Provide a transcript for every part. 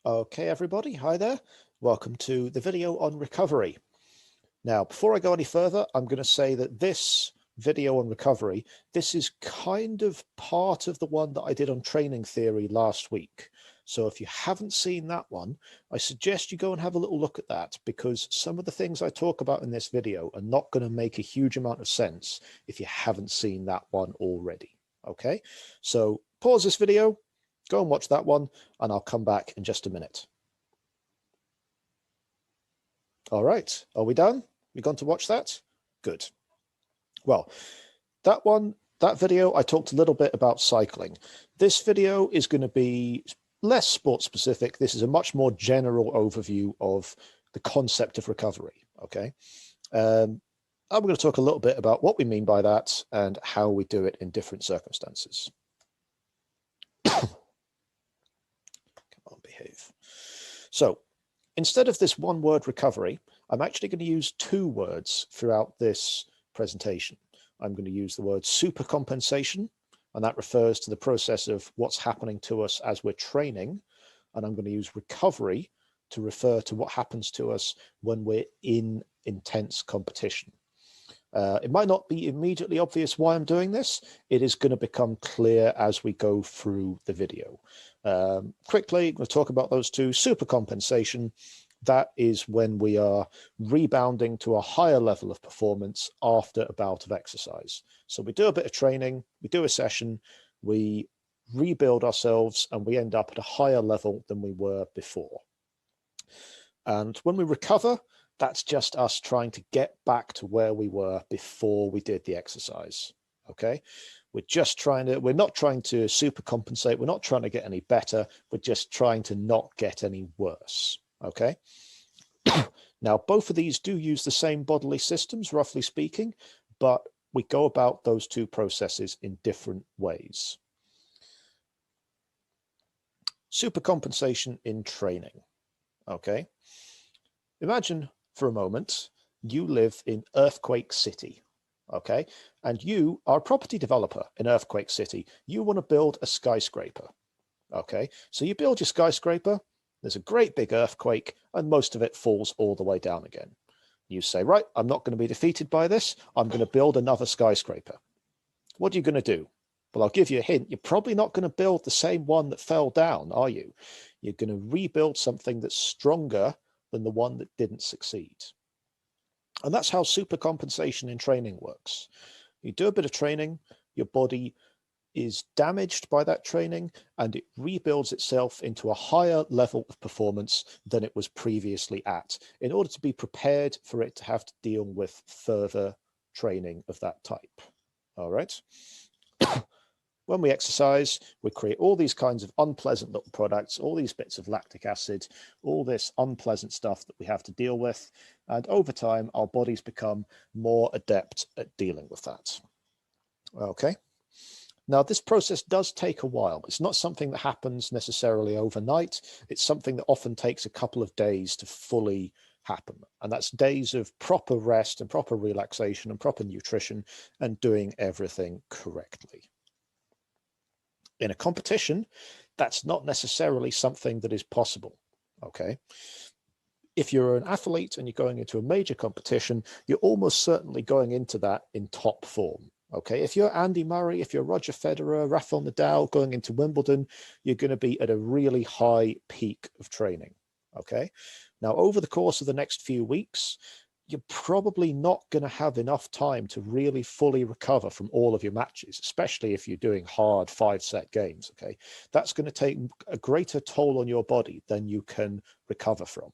Okay, everybody, hi there. Welcome to the video on recovery. Now, before I go any further, I'm going to say that this video on recovery, this is kind of part of the one that I did on training theory last week. So if you haven't seen that one, I suggest you go and have a little look at that, because some of the things I talk about in this video are not going to make a huge amount of sense if you haven't seen that one already. Okay, so pause this video, go and watch that one, and I'll come back in just a minute. All right, are we done? We gone to watch that? Good. Well, that video, I talked a little bit about cycling. This video is going to be less sport specific. This is a much more general overview of the concept of recovery. Okay. I'm going to talk a little bit about what we mean by that and how we do it in different circumstances. Come on, behave. So instead of this one word recovery, I'm actually going to use two words throughout this presentation. I'm going to use the word supercompensation, and that refers to the process of what's happening to us as we're training. And I'm going to use recovery to refer to what happens to us when we're in intense competition. It might not be immediately obvious why I'm doing this. It is going to become clear as we go through the video. Quickly, we'll talk about those two. Supercompensation, that is when we are rebounding to a higher level of performance after a bout of exercise. So we do a bit of training, we do a session, we rebuild ourselves, and we end up at a higher level than we were before. And when we recover, that's just us trying to get back to where we were before we did the exercise. Okay. We're not trying to supercompensate. We're not trying to get any better. We're just trying to not get any worse. Okay. Now, both of these do use the same bodily systems, roughly speaking, but we go about those two processes in different ways. Supercompensation in training. Okay. Imagine for a moment you live in Earthquake City. Okay. And you are a property developer in Earthquake City. You want to build a skyscraper. Okay. So you build your skyscraper. There's a great big earthquake, and most of it falls all the way down again. You say, right, I'm not going to be defeated by this. I'm going to build another skyscraper. What are you going to do? Well, I'll give you a hint. You're probably not going to build the same one that fell down, are you? You're going to rebuild something that's stronger than the one that didn't succeed. And that's how supercompensation in training works. You do a bit of training, your body is damaged by that training, and it rebuilds itself into a higher level of performance than it was previously at, in order to be prepared for it to have to deal with further training of that type. All right. When we exercise, we create all these kinds of unpleasant little products, all these bits of lactic acid, all this unpleasant stuff that we have to deal with. And over time, our bodies become more adept at dealing with that. Okay. Now, this process does take a while. It's not something that happens necessarily overnight. It's something that often takes a couple of days to fully happen. And that's days of proper rest and proper relaxation and proper nutrition and doing everything correctly. In a competition, that's not necessarily something that is possible. Okay. If you're an athlete and you're going into a major competition, you're almost certainly going into that in top form. Okay, if you're Andy Murray, if you're Roger Federer, Rafael Nadal going into Wimbledon, you're going to be at a really high peak of training. Okay, now over the course of the next few weeks, you're probably not going to have enough time to really fully recover from all of your matches, especially if you're doing hard 5-set games. Okay, that's going to take a greater toll on your body than you can recover from.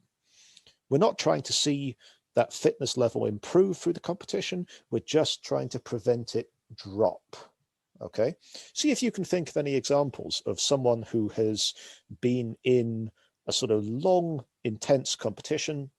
We're not trying to see that fitness level improve through the competition. We're just trying to prevent it drop. Okay. See if you can think of any examples of someone who has been in a sort of long, intense competition,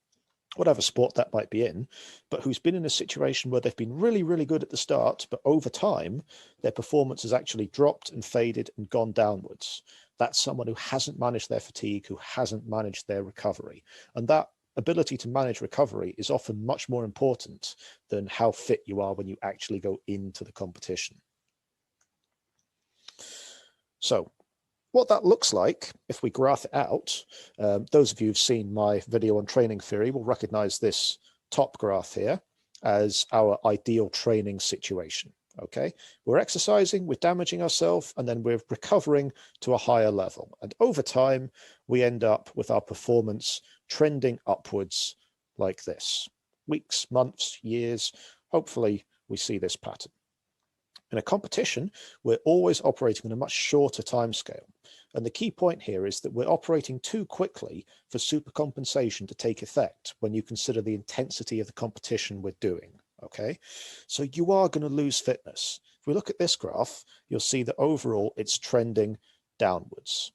whatever sport that might be in, but who's been in a situation where they've been really, really good at the start, but over time, their performance has actually dropped and faded and gone downwards. That's someone who hasn't managed their fatigue, who hasn't managed their recovery. And that ability to manage recovery is often much more important than how fit you are when you actually go into the competition. So What that looks like, if we graph it out, those of you who've seen my video on training theory will recognize this top graph here as our ideal training situation. Okay, we're exercising, we're damaging ourselves, and then we're recovering to a higher level. And over time, we end up with our performance trending upwards like this. Weeks, months, years, hopefully we see this pattern. In a competition, we're always operating on a much shorter timescale. And the key point here is that we're operating too quickly for supercompensation to take effect when you consider the intensity of the competition we're doing. Okay, so you are going to lose fitness. If we look at this graph, you'll see that overall it's trending downwards.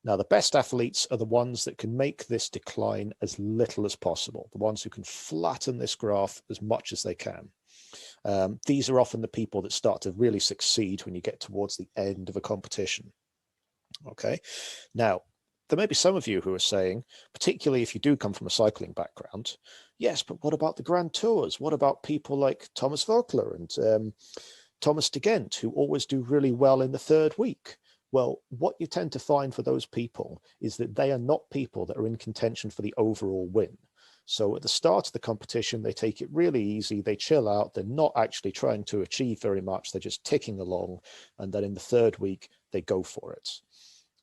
Now, the best athletes are the ones that can make this decline as little as possible, the ones who can flatten this graph as much as they can. These are often the people that start to really succeed when you get towards the end of a competition. Okay, now there may be some of you who are saying, particularly if you do come from a cycling background, yes, but what about the Grand Tours? What about people like Thomas Voeckler and Thomas de Gendt, who always do really well in the third week? Well, what you tend to find for those people is that they are not people that are in contention for the overall win. So at the start of the competition, they take it really easy, they chill out, they're not actually trying to achieve very much, they're just ticking along, and then in the third week, they go for it.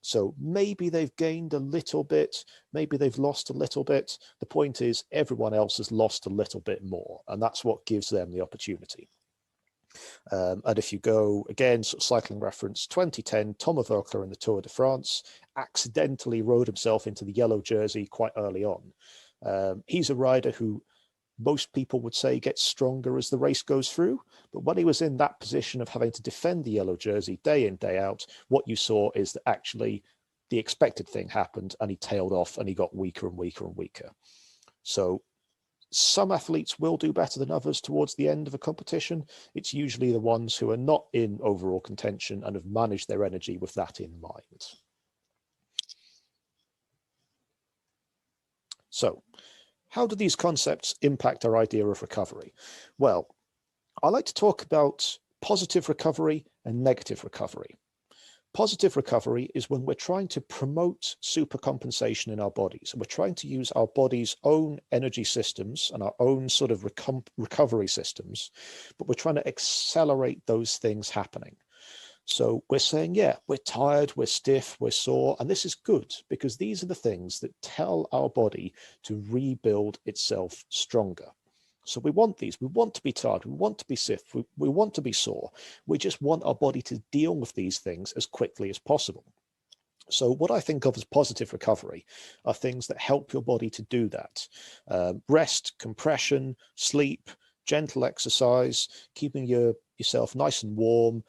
So maybe they've gained a little bit, maybe they've lost a little bit. The point is everyone else has lost a little bit more, and that's what gives them the opportunity. And if you go, again, sort of cycling reference, 2010, Thomas Voeckler in the Tour de France accidentally rode himself into the yellow jersey quite early on. He's a rider who most people would say gets stronger as the race goes through. But when he was in that position of having to defend the yellow jersey day in, day out, what you saw is that actually the expected thing happened and he tailed off and he got weaker and weaker and weaker. So some athletes will do better than others towards the end of a competition. It's usually the ones who are not in overall contention and have managed their energy with that in mind. So, how do these concepts impact our idea of recovery? Well, I like to talk about positive recovery and negative recovery. Positive recovery is when we're trying to promote supercompensation in our bodies, and we're trying to use our body's own energy systems and our own sort of recovery systems, but we're trying to accelerate those things happening. So we're saying, yeah, we're tired, we're stiff, we're sore, and this is good because these are the things that tell our body to rebuild itself stronger. So we want these. We want to be tired. We want to be stiff. We want to be sore. We just want our body to deal with these things as quickly as possible. So what I think of as positive recovery are things that help your body to do that. Rest, compression, sleep, gentle exercise, keeping yourself nice and warm,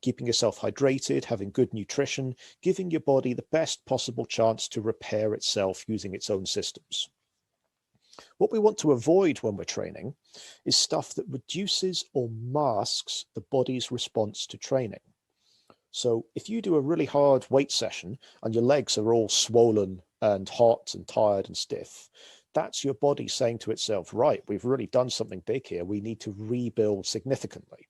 keeping yourself hydrated, having good nutrition, giving your body the best possible chance to repair itself using its own systems. What we want to avoid when we're training is stuff that reduces or masks the body's response to training. So if you do a really hard weight session and your legs are all swollen and hot and tired and stiff, that's your body saying to itself, right, we've really done something big here. We need to rebuild significantly.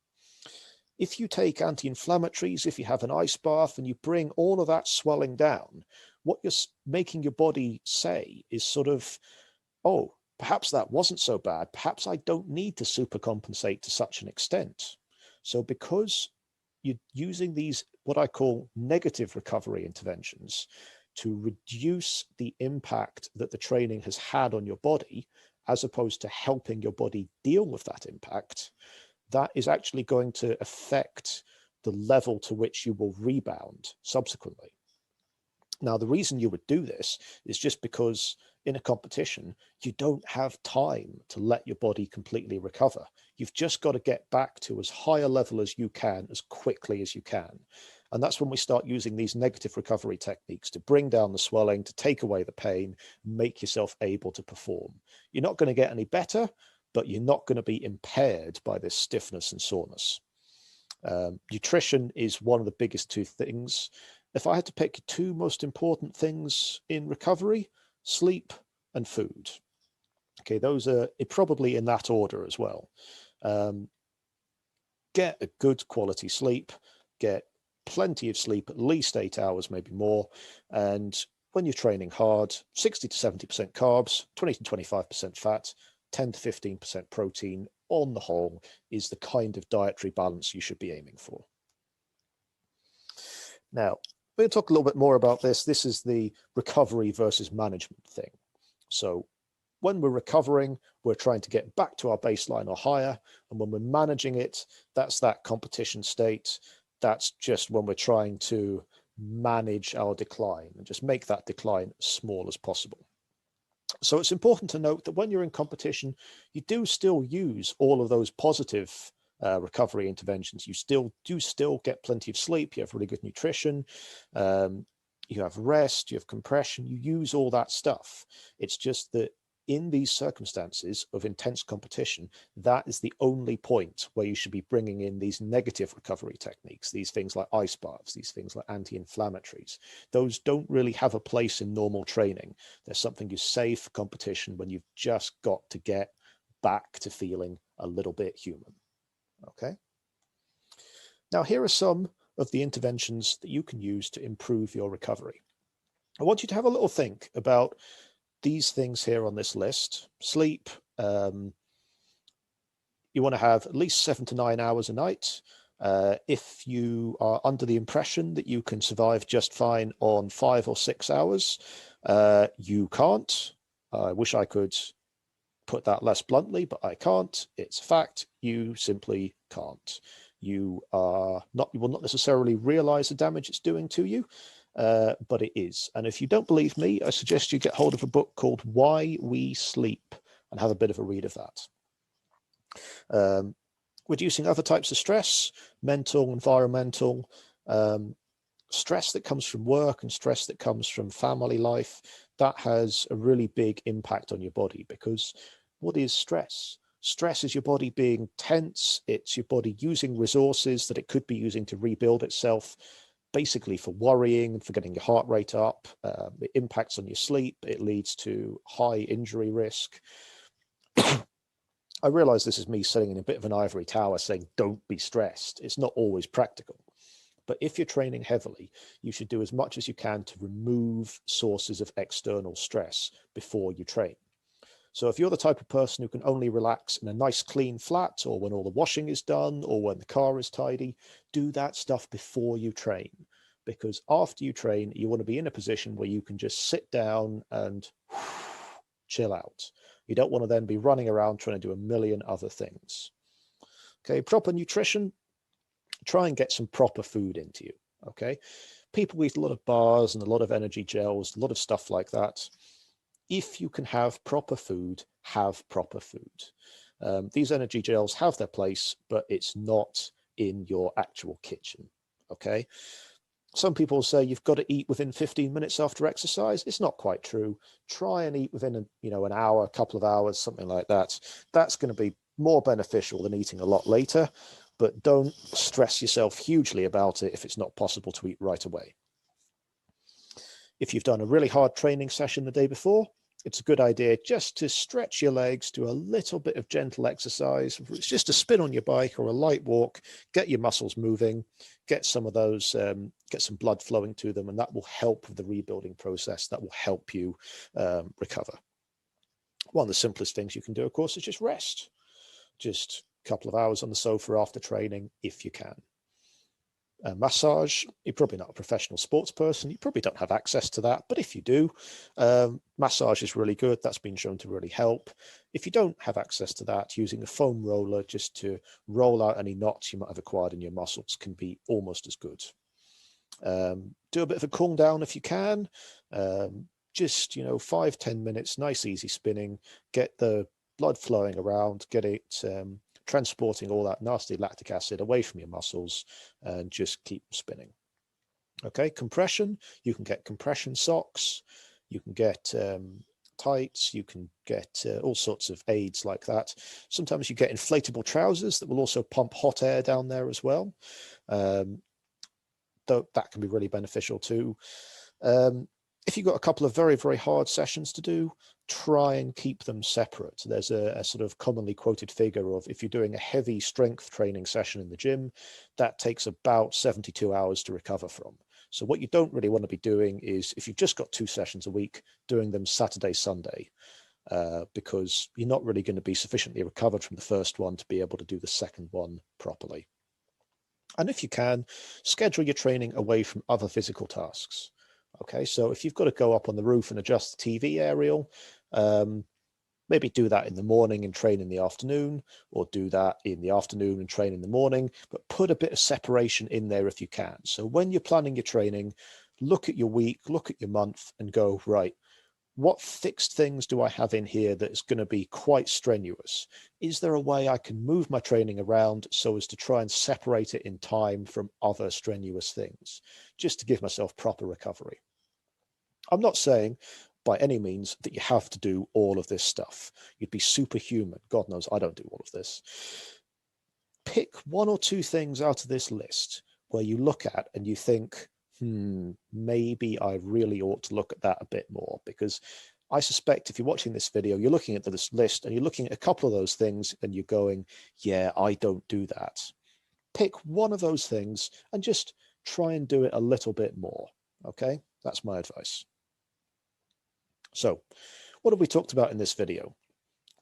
If you take anti-inflammatories, if you have an ice bath and you bring all of that swelling down, what you're making your body say is sort of, oh, perhaps that wasn't so bad. Perhaps I don't need to supercompensate to such an extent. So because you're using these, what I call negative recovery interventions, to reduce the impact that the training has had on your body, as opposed to helping your body deal with that impact, that is actually going to affect the level to which you will rebound subsequently. Now, the reason you would do this is just because in a competition, you don't have time to let your body completely recover. You've just got to get back to as high a level as you can, as quickly as you can. And that's when we start using these negative recovery techniques to bring down the swelling, to take away the pain, make yourself able to perform. You're not going to get any better, but you're not going to be impaired by this stiffness and soreness. Nutrition is one of the biggest two things. If I had to pick two most important things in recovery, sleep and food. Okay, those are probably in that order as well. Get a good quality sleep, get plenty of sleep, at least 8 hours, maybe more. And when you're training hard, 60 to 70% carbs, 20 to 25% fat, 10 to 15% protein on the whole is the kind of dietary balance you should be aiming for. Now, we'll talk a little bit more about this. This is the recovery versus management thing. So when we're recovering, we're trying to get back to our baseline or higher. And when we're managing it, that's that competition state. That's just when we're trying to manage our decline and just make that decline as small as possible. So it's important to note that when you're in competition, you do still use all of those positive recovery interventions. You still get plenty of sleep. You have really good nutrition. You have rest, you have compression, you use all that stuff. It's just that in these circumstances of intense competition, that is the only point where you should be bringing in these negative recovery techniques, these things like ice baths, these things like anti-inflammatories. Those don't really have a place in normal training. There's something you save for competition when you've just got to get back to feeling a little bit human. Okay. Now, here are some of the interventions that you can use to improve your recovery. I want you to have a little think about these things here on this list. Sleep, you want to have at least 7 to 9 hours a night. If you are under the impression that you can survive just fine on 5 or 6 hours, you can't. I wish I could put that less bluntly, but I can't. It's a fact. You simply can't. You will not necessarily realize the damage it's doing to you, but it is. And if you don't believe me, I suggest you get hold of a book called Why We Sleep and have a bit of a read of that. Reducing other types of stress, mental, environmental, stress that comes from work and stress that comes from family life, that has a really big impact on your body. Because what is stress? Stress is your body being tense. It's your body using resources that it could be using to rebuild itself, basically for worrying and for getting your heart rate up. It impacts on your sleep. It leads to high injury risk. I realize this is me sitting in a bit of an ivory tower saying, don't be stressed. It's not always practical. But if you're training heavily, you should do as much as you can to remove sources of external stress before you train. So if you're the type of person who can only relax in a nice clean flat, or when all the washing is done, or when the car is tidy, do that stuff before you train. Because after you train, you want to be in a position where you can just sit down and chill out. You don't want to then be running around trying to do a million other things. Okay, proper nutrition. Try and get some proper food into you. Okay, people eat a lot of bars and a lot of energy gels, a lot of stuff like that. If you can have proper food, have proper food. These energy gels have their place, but it's not in your actual kitchen. Okay. Some people say you've got to eat within 15 minutes after exercise. It's not quite true. Try and eat within an hour, a couple of hours, something like that. That's going to be more beneficial than eating a lot later, but don't stress yourself hugely about it if it's not possible to eat right away. If you've done a really hard training session the day before, it's a good idea just to stretch your legs, do a little bit of gentle exercise. It's just a spin on your bike or a light walk, get your muscles moving, get some of those, get some blood flowing to them, and that will help with the rebuilding process. That will help you recover. One of the simplest things you can do, of course, is just rest. Just a couple of hours on the sofa after training, if you can. Massage, you're probably not a professional sports person. You probably don't have access to that. But if you do, massage is really good. That's been shown to really help. If you don't have access to that, using a foam roller just to roll out any knots you might have acquired in your muscles can be almost as good. Do a bit of a cool down if you can. Just, 5-10 minutes, nice, easy spinning, get the blood flowing around, get it transporting all that nasty lactic acid away from your muscles, and just keep spinning. Okay, compression, you can get compression socks, you can get tights, you can get all sorts of aids like that. Sometimes you get inflatable trousers that will also pump hot air down there as well. Though that can be really beneficial too. If you've got a couple of very, very hard sessions to do, try and keep them separate. There's a sort of commonly quoted figure of if you're doing a heavy strength training session in the gym, that takes about 72 hours to recover from. So what you don't really want to be doing is, if you've just got 2 sessions a week, doing them Saturday, Sunday, because you're not really going to be sufficiently recovered from the first one to be able to do the second one properly. And if you can, schedule your training away from other physical tasks. Okay, so if you've got to go up on the roof and adjust the TV aerial, maybe do that in the morning and train in the afternoon, or do that in the afternoon and train in the morning, but put a bit of separation in there if you can. So when you're planning your training, look at your week, look at your month and go, right, what fixed things do I have in here that is going to be quite strenuous? Is there a way I can move my training around so as to try and separate it in time from other strenuous things, just to give myself proper recovery? I'm not saying by any means that you have to do all of this stuff. You'd be superhuman. God knows I don't do all of this. Pick 1 or 2 things out of this list where you look at and you think, maybe I really ought to look at that a bit more, because I suspect if you're watching this video, you're looking at this list and you're looking at a couple of those things and you're going, yeah, I don't do that. Pick one of those things and just try and do it a little bit more. Okay, that's my advice. So, what have we talked about in this video?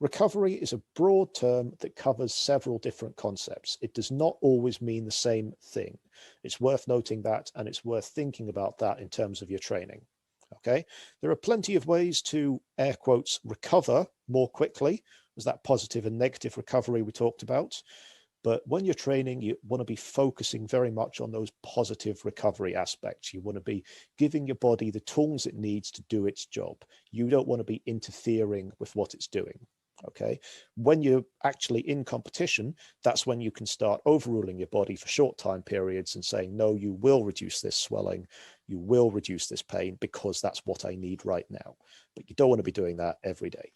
Recovery is a broad term that covers several different concepts. It does not always mean the same thing. It's worth noting that, and it's worth thinking about that in terms of your training. Okay, there are plenty of ways to, air quotes, recover more quickly. There's that positive and negative recovery we talked about. But when you're training, you want to be focusing very much on those positive recovery aspects. You want to be giving your body the tools it needs to do its job. You don't want to be interfering with what it's doing. Okay, when you're actually in competition, that's when you can start overruling your body for short time periods and saying, no, you will reduce this swelling, you will reduce this pain because that's what I need right now. But you don't want to be doing that every day.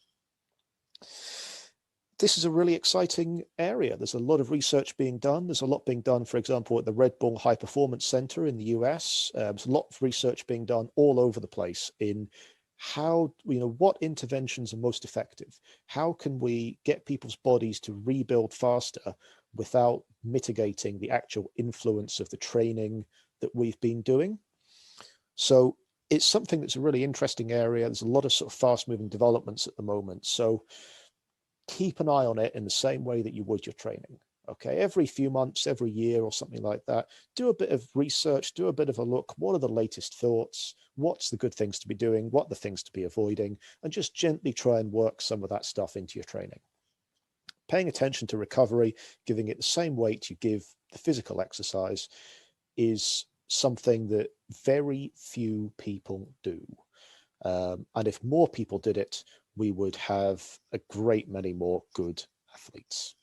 This is a really exciting area. There's a lot of research being done. There's a lot being done, for example, at the Red Bull High Performance Center in the US. There's a lot of research being done all over the place in how, what interventions are most effective? How can we get people's bodies to rebuild faster without mitigating the actual influence of the training that we've been doing? So it's something that's a really interesting area. There's a lot of sort of fast moving developments at the moment. So keep an eye on it in the same way that you would your training. Okay, every few months, every year or something like that, do a bit of research, do a bit of a look. What are the latest thoughts? What's the good things to be doing? What are the things to be avoiding? And just gently try and work some of that stuff into your training. Paying attention to recovery, giving it the same weight you give the physical exercise, is something that very few people do. And if more people did it, we would have a great many more good athletes.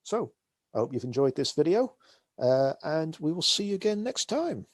So I hope you've enjoyed this video, and we will see you again next time.